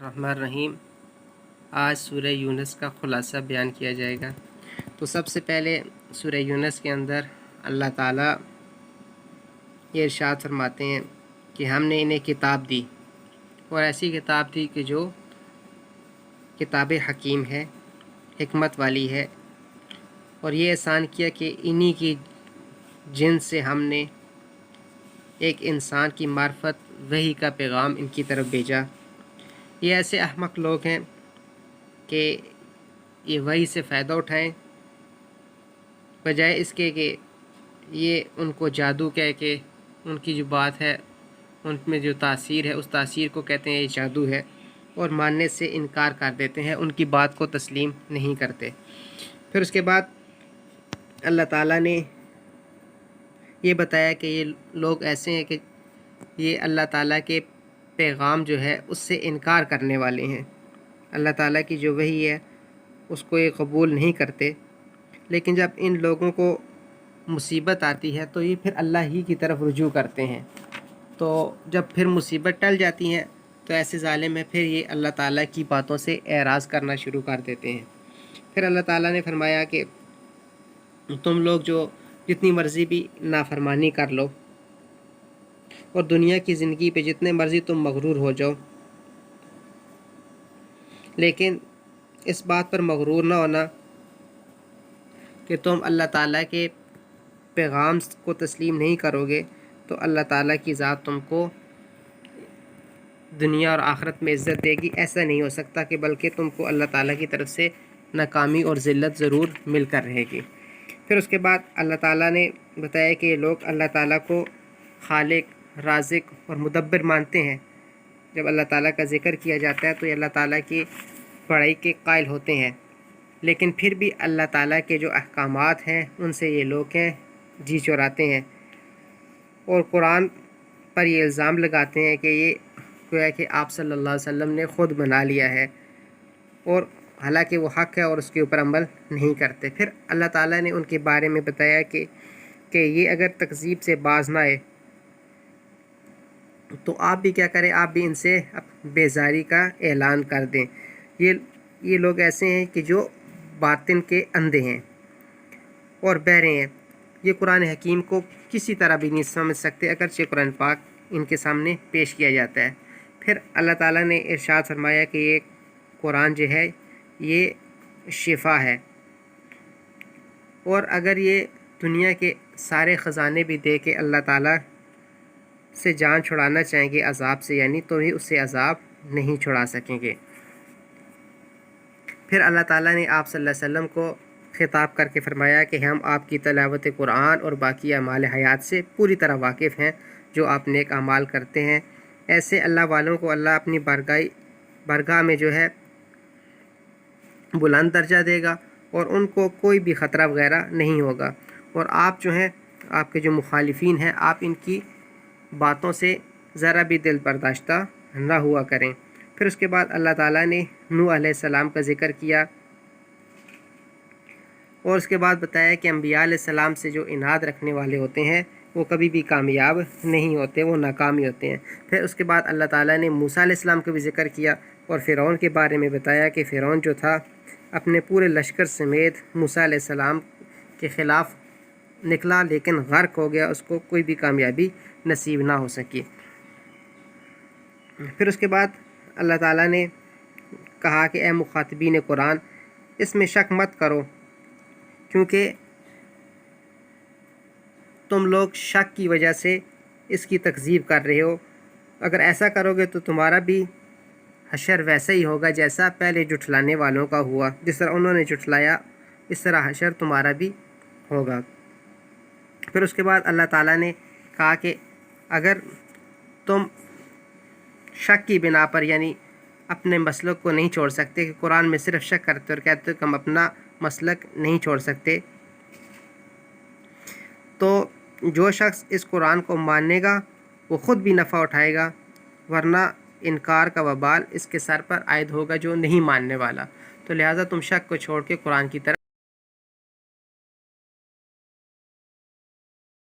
الرحمن الرحیم۔ آج سورہ یونس کا خلاصہ بیان کیا جائے گا۔ تو سب سے پہلے سورہ یونس کے اندر اللہ تعالیٰ یہ ارشاد فرماتے ہیں کہ ہم نے انہیں کتاب دی، اور ایسی کتاب دی کہ جو کتاب حکیم ہے، حکمت والی ہے، اور یہ احسان کیا کہ انہی کی جن سے ہم نے ایک انسان کی معرفت وحی کا پیغام ان کی طرف بھیجا۔ یہ ایسے احمق لوگ ہیں کہ یہ وحی سے فائدہ اٹھائیں، بجائے اس کے کہ یہ ان کو جادو کہہ کے ان کی جو بات ہے، ان میں جو تاثیر ہے، اس تاثیر کو کہتے ہیں یہ جادو ہے، اور ماننے سے انکار کر دیتے ہیں، ان کی بات کو تسلیم نہیں کرتے۔ پھر اس کے بعد اللہ تعالیٰ نے یہ بتایا کہ یہ لوگ ایسے ہیں کہ یہ اللہ تعالیٰ کے پیغام جو ہے اس سے انکار کرنے والے ہیں، اللہ تعالیٰ کی جو وحی ہے اس کو یہ قبول نہیں کرتے۔ لیکن جب ان لوگوں کو مصیبت آتی ہے تو یہ پھر اللہ ہی کی طرف رجوع کرتے ہیں، تو جب پھر مصیبت ٹل جاتی ہیں تو ایسے ظالم ہیں، پھر یہ اللہ تعالیٰ کی باتوں سے اعراض کرنا شروع کر دیتے ہیں۔ پھر اللہ تعالیٰ نے فرمایا کہ تم لوگ جو جتنی مرضی بھی نافرمانی کر لو اور دنیا کی زندگی پہ جتنے مرضی تم مغرور ہو جاؤ، لیکن اس بات پر مغرور نہ ہونا کہ تم اللہ تعالیٰ کے پیغام کو تسلیم نہیں کرو گے تو اللہ تعالیٰ کی ذات تم کو دنیا اور آخرت میں عزت دے گی۔ ایسا نہیں ہو سکتا، کہ بلکہ تم کو اللہ تعالیٰ کی طرف سے ناکامی اور ذلت ضرور مل کر رہے گی۔ پھر اس کے بعد اللہ تعالیٰ نے بتایا کہ یہ لوگ اللہ تعالیٰ کو خالق، رازق اور مدبر مانتے ہیں۔ جب اللہ تعالیٰ کا ذکر کیا جاتا ہے تو یہ اللہ تعالیٰ کی بڑائی کے قائل ہوتے ہیں، لیکن پھر بھی اللہ تعالیٰ کے جو احکامات ہیں ان سے یہ لوگ جی چراتے ہیں، اور قرآن پر یہ الزام لگاتے ہیں کہ یہ گویا کہ آپ صلی اللہ علیہ وسلم نے خود بنا لیا ہے، اور حالانکہ وہ حق ہے اور اس کے اوپر عمل نہیں کرتے۔ پھر اللہ تعالیٰ نے ان کے بارے میں بتایا کہ یہ اگر تکذیب سے باز نہ آئے تو آپ بھی کیا کریں، آپ بھی ان سے بیزاری کا اعلان کر دیں۔ یہ لوگ ایسے ہیں کہ جو باطن کے اندھے ہیں اور بہرے ہیں، یہ قرآن حکیم کو کسی طرح بھی نہیں سمجھ سکتے، اگرچہ قرآن پاک ان کے سامنے پیش کیا جاتا ہے۔ پھر اللہ تعالیٰ نے ارشاد فرمایا کہ یہ قرآن جو ہے یہ شفا ہے، اور اگر یہ دنیا کے سارے خزانے بھی دے کے اللہ تعالیٰ سے جان چھڑانا چاہیں گے عذاب سے، یعنی تو ہی اس سے عذاب نہیں چھڑا سکیں گے۔ پھر اللہ تعالیٰ نے آپ صلی اللہ علیہ وسلم کو خطاب کر کے فرمایا کہ ہم آپ کی تلاوت قرآن اور باقی اعمال حیات سے پوری طرح واقف ہیں، جو آپ نیک اعمال کرتے ہیں۔ ایسے اللہ والوں کو اللہ اپنی بارگاہ میں جو ہے بلند درجہ دے گا، اور ان کو کوئی بھی خطرہ وغیرہ نہیں ہوگا، اور آپ جو ہیں، آپ کے جو مخالفین ہیں، آپ ان کی باتوں سے ذرا بھی دل برداشتہ نہ ہوا کریں۔ پھر اس کے بعد اللہ تعالیٰ نے نوح علیہ السلام کا ذکر کیا، اور اس کے بعد بتایا کہ انبیاء علیہ السلام سے جو عناد رکھنے والے ہوتے ہیں وہ کبھی بھی کامیاب نہیں ہوتے، وہ ناکامی ہوتے ہیں۔ پھر اس کے بعد اللہ تعالیٰ نے موسیٰ علیہ السلام کا بھی ذکر کیا، اور فرعون کے بارے میں بتایا کہ فرعون جو تھا اپنے پورے لشکر سمیت موسیٰ علیہ السلام کے خلاف نکلا، لیکن غرق ہو گیا، اس کو کوئی بھی کامیابی نصیب نہ ہو سکی۔ پھر اس کے بعد اللہ تعالیٰ نے کہا کہ اے مخاطبین قرآن، اس میں شک مت کرو، کیونکہ تم لوگ شک کی وجہ سے اس کی تکذیب کر رہے ہو۔ اگر ایسا کرو گے تو تمہارا بھی حشر ویسا ہی ہوگا جیسا پہلے جھٹلانے والوں کا ہوا، جس طرح انہوں نے جھٹلایا اس طرح حشر تمہارا بھی ہوگا۔ پھر اس کے بعد اللہ تعالیٰ نے کہا کہ اگر تم شک کی بنا پر، یعنی اپنے مسلک کو نہیں چھوڑ سکتے، کہ قرآن میں صرف شک کرتے اور کہتے کہ ہم اپنا مسلک نہیں چھوڑ سکتے، تو جو شخص اس قرآن کو مانے گا وہ خود بھی نفع اٹھائے گا، ورنہ انکار کا وبال اس کے سر پر عائد ہوگا جو نہیں ماننے والا۔ تو لہٰذا تم شک کو چھوڑ کے قرآن کی طرف